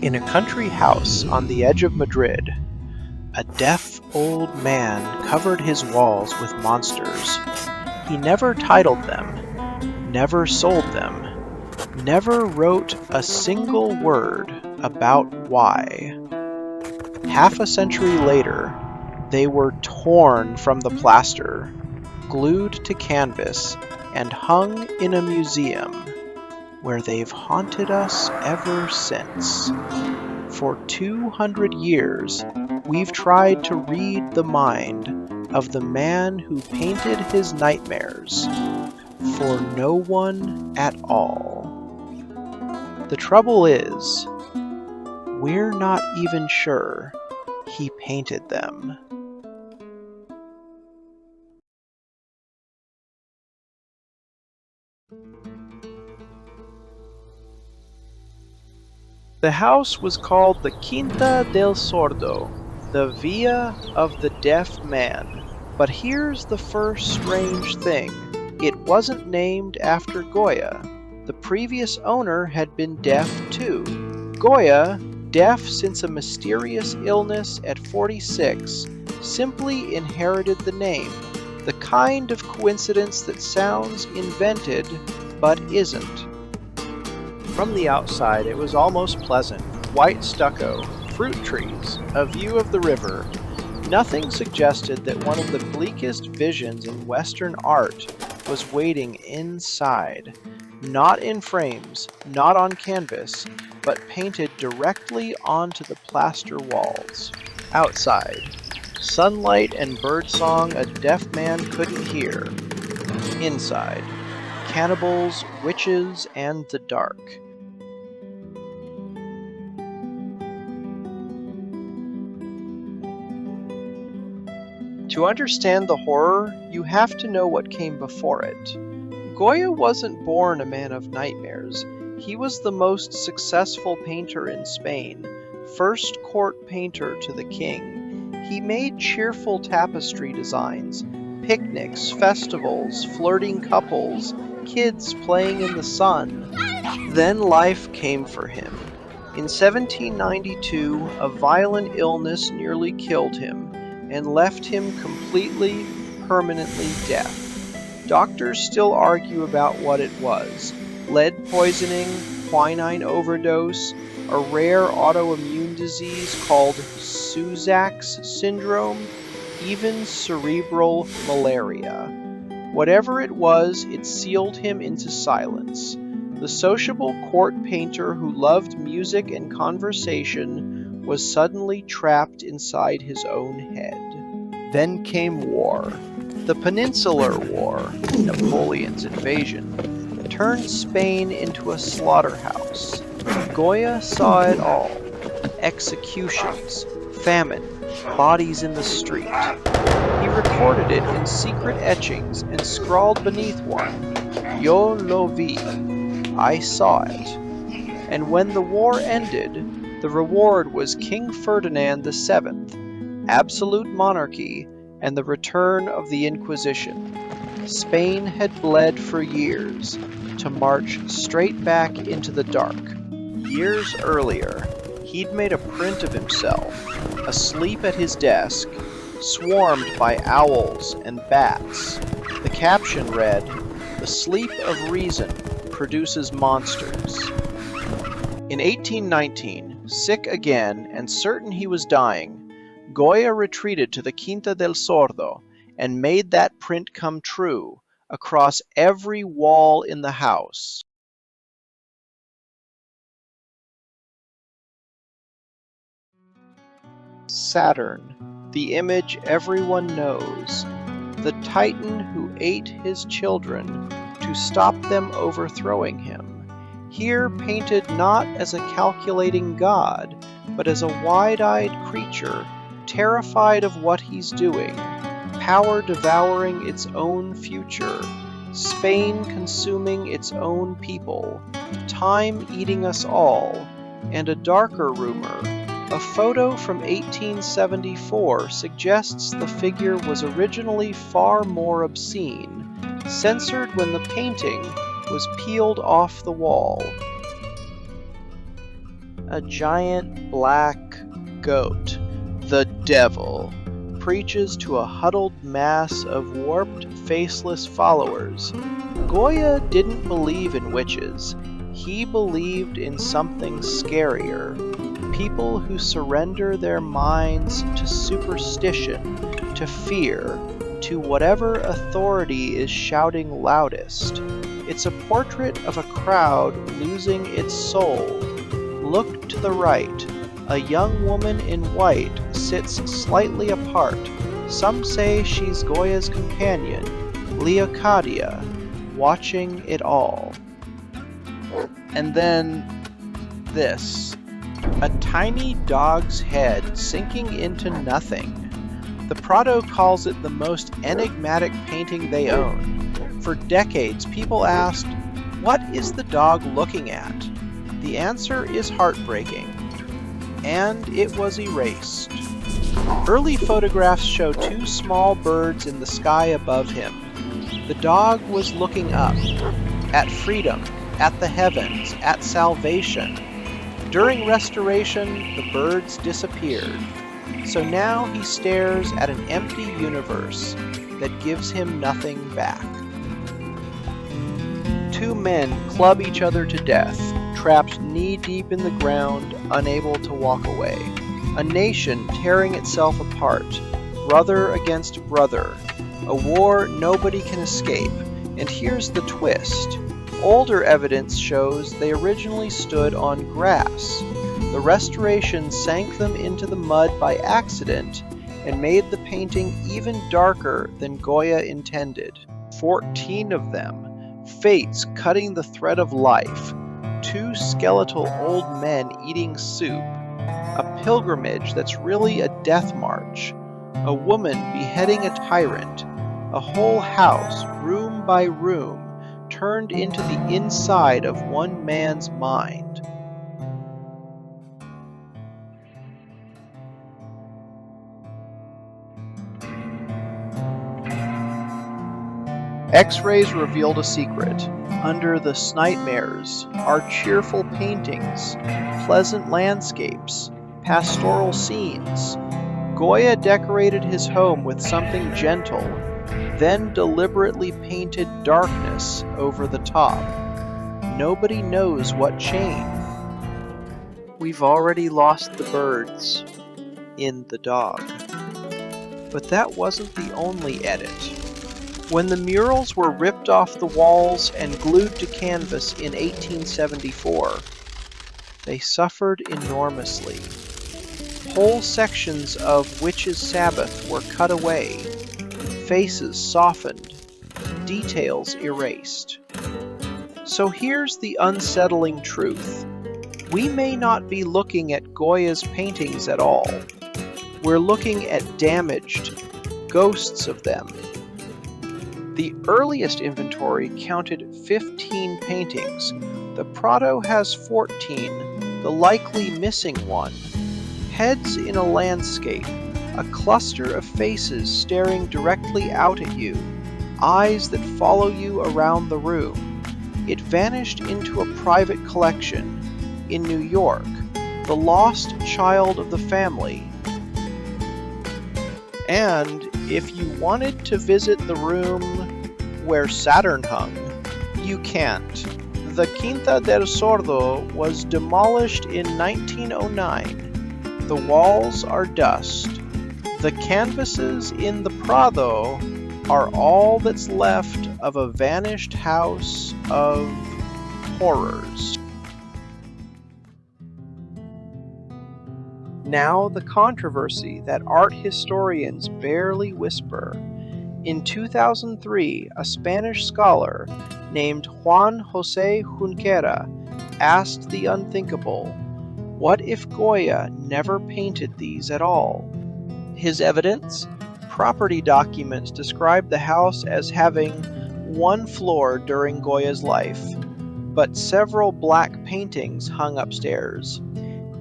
In a country house on the edge of Madrid, a deaf old man covered his walls with monsters. He never titled them, never sold them, never wrote a single word about why. Half a century later, they were torn from the plaster, glued to canvas, and hung in a museum, where they've haunted us ever since. For 200 years, we've tried to read the mind of the man who painted his nightmares, for no one at all. The trouble is, we're not even sure he painted them. The house was called the Quinta del Sordo, the Villa of the Deaf Man. But here's the first strange thing. It wasn't named after Goya. The previous owner had been deaf too. Goya, deaf since a mysterious illness at 46, simply inherited the name. The kind of coincidence that sounds invented, but isn't. From the outside, it was almost pleasant. White stucco, fruit trees, a view of the river. Nothing suggested that one of the bleakest visions in Western art was waiting inside. Not in frames, not on canvas, but painted directly onto the plaster walls. Outside, sunlight and birdsong a deaf man couldn't hear. Inside, cannibals, witches, and the dark. To understand the horror, you have to know what came before it. Goya wasn't born a man of nightmares. He was the most successful painter in Spain, first court painter to the king. He made cheerful tapestry designs, picnics, festivals, flirting couples, kids playing in the sun. Then life came for him. In 1792, a violent illness nearly killed him and left him completely, permanently deaf. Doctors still argue about what it was: lead poisoning, quinine overdose, a rare autoimmune disease called Suzak's syndrome, even cerebral malaria. Whatever it was, it sealed him into silence. The sociable court painter who loved music and conversation was suddenly trapped inside his own head. Then came war. The Peninsular War, Napoleon's invasion, turned Spain into a slaughterhouse. Goya saw it all. Executions, famine, bodies in the street. He recorded it in secret etchings and scrawled beneath one, "Yo lo vi," I saw it. And when the war ended, the reward was King Ferdinand VII, absolute monarchy, and the return of the Inquisition. Spain had bled for years, to march straight back into the dark. Years earlier, he'd made a print of himself, asleep at his desk, swarmed by owls and bats. The caption read, "The sleep of reason produces monsters." In 1819, sick again and certain he was dying, Goya retreated to the Quinta del Sordo and made that print come true across every wall in the house. Saturn, the image everyone knows, the titan who ate his children to stop them overthrowing him. Here painted not as a calculating god, but as a wide-eyed creature, terrified of what he's doing, power devouring its own future, Spain consuming its own people, time eating us all, and a darker rumor. A photo from 1874 suggests the figure was originally far more obscene, censored when the painting was peeled off the wall. A giant black goat, the devil, preaches to a huddled mass of warped, faceless followers. Goya didn't believe in witches. He believed in something scarier. People who surrender their minds to superstition, to fear, to whatever authority is shouting loudest. It's a portrait of a crowd losing its soul. Look to the right. A young woman in white sits slightly apart. Some say she's Goya's companion, Leocadia, watching it all. And then this. A tiny dog's head sinking into nothing. The Prado calls it the most enigmatic painting they own. For decades, people asked, "What is the dog looking at?" The answer is heartbreaking. And it was erased. Early photographs show two small birds in the sky above him. The dog was looking up, at freedom, at the heavens, at salvation. During restoration, the birds disappeared. So now he stares at an empty universe that gives him nothing back. Two men club each other to death, trapped knee-deep in the ground, unable to walk away. A nation tearing itself apart, brother against brother. A war nobody can escape. And here's the twist. Older evidence shows they originally stood on grass. The restoration sank them into the mud by accident and made the painting even darker than Goya intended. 14 of them, fates cutting the thread of life, two skeletal old men eating soup, a pilgrimage that's really a death march, a woman beheading a tyrant, a whole house, room by room, turned into the inside of one man's mind. X-rays revealed a secret. Under the nightmares are cheerful paintings, pleasant landscapes, pastoral scenes. Goya decorated his home with something gentle, then deliberately painted darkness over the top. Nobody knows what changed. We've already lost the birds in the dog. But that wasn't the only edit. When the murals were ripped off the walls and glued to canvas in 1874, they suffered enormously. Whole sections of Witches' Sabbath were cut away, faces softened, details erased. So here's the unsettling truth. We may not be looking at Goya's paintings at all. We're looking at damaged, ghosts of them. The earliest inventory counted 15 paintings. The Prado has 14, the likely missing one. Heads in a landscape, a cluster of faces staring directly out at you, eyes that follow you around the room. It vanished into a private collection in New York, the lost child of the family. And if you wanted to visit the room where Saturn hung, you can't. The Quinta del Sordo was demolished in 1909. The walls are dust. The canvases in the Prado are all that's left of a vanished house of horrors. Now the controversy that art historians barely whisper. In 2003, a Spanish scholar named Juan José Junquera asked the unthinkable, what if Goya never painted these at all? His evidence? Property documents describe the house as having one floor during Goya's life, but several black paintings hung upstairs.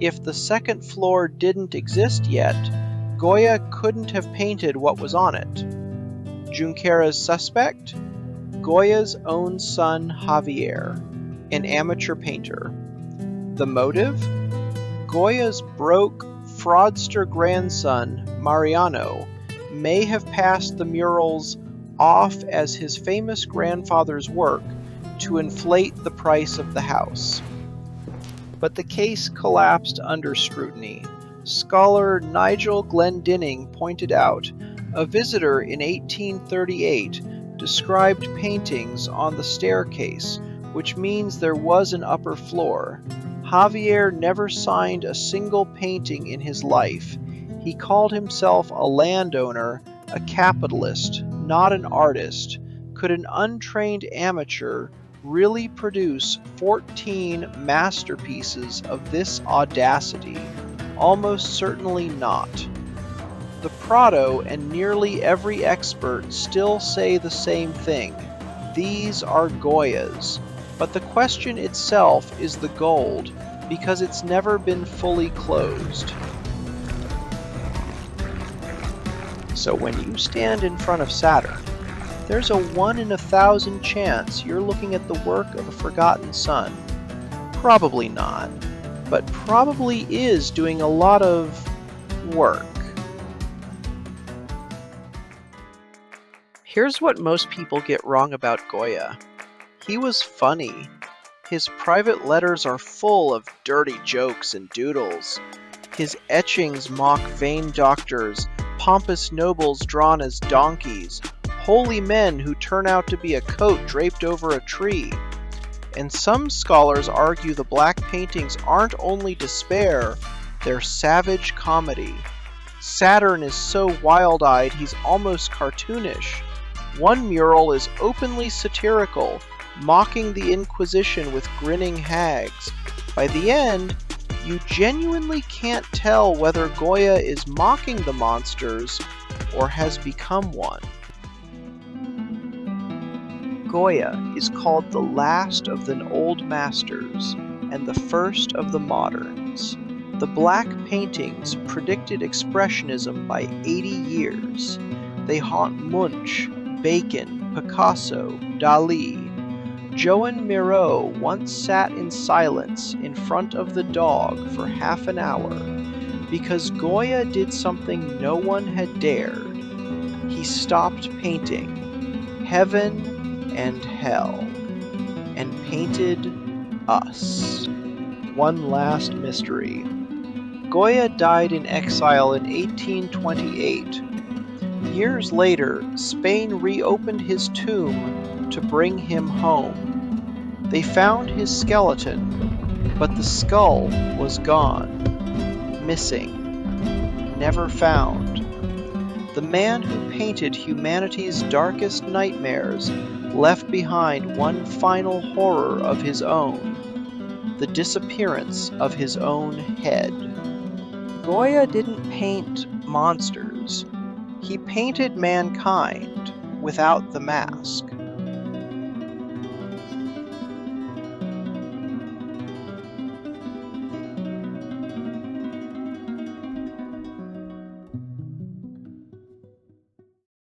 If the second floor didn't exist yet, Goya couldn't have painted what was on it. Junquera's suspect? Goya's own son Javier, an amateur painter. The motive? Goya's broke fraudster grandson, Mariano, may have passed the murals off as his famous grandfather's work to inflate the price of the house. But the case collapsed under scrutiny. Scholar Nigel Glendinning pointed out, a visitor in 1838 described paintings on the staircase, which means there was an upper floor. Javier never signed a single painting in his life. He called himself a landowner, a capitalist, not an artist. Could an untrained amateur really produce 14 masterpieces of this audacity? Almost certainly not. The Prado and nearly every expert still say the same thing. These are Goya's. But the question itself is the gold, because it's never been fully closed. So when you stand in front of Saturn, there's a 1 in 1,000 chance you're looking at the work of a forgotten son. Probably not, but probably is doing a lot of work. Here's what most people get wrong about Goya. He was funny. His private letters are full of dirty jokes and doodles. His etchings mock vain doctors, pompous nobles drawn as donkeys, holy men who turn out to be a coat draped over a tree. And some scholars argue the black paintings aren't only despair, they're savage comedy. Saturn is so wild-eyed he's almost cartoonish. One mural is openly satirical, mocking the Inquisition with grinning hags. By the end, you genuinely can't tell whether Goya is mocking the monsters or has become one. Goya is called the last of the old masters and the first of the moderns. The black paintings predicted Expressionism by 80 years. They haunt Munch, Bacon, Picasso, Dali. Joan Miro once sat in silence in front of the dog for half an hour because Goya did something no one had dared. He stopped painting heaven and hell and painted us. One last mystery. Goya died in exile in 1828. Years later, Spain reopened his tomb to bring him home. They found his skeleton, but the skull was gone, missing, never found. The man who painted humanity's darkest nightmares left behind one final horror of his own, the disappearance of his own head. Goya didn't paint monsters. He painted mankind without the mask.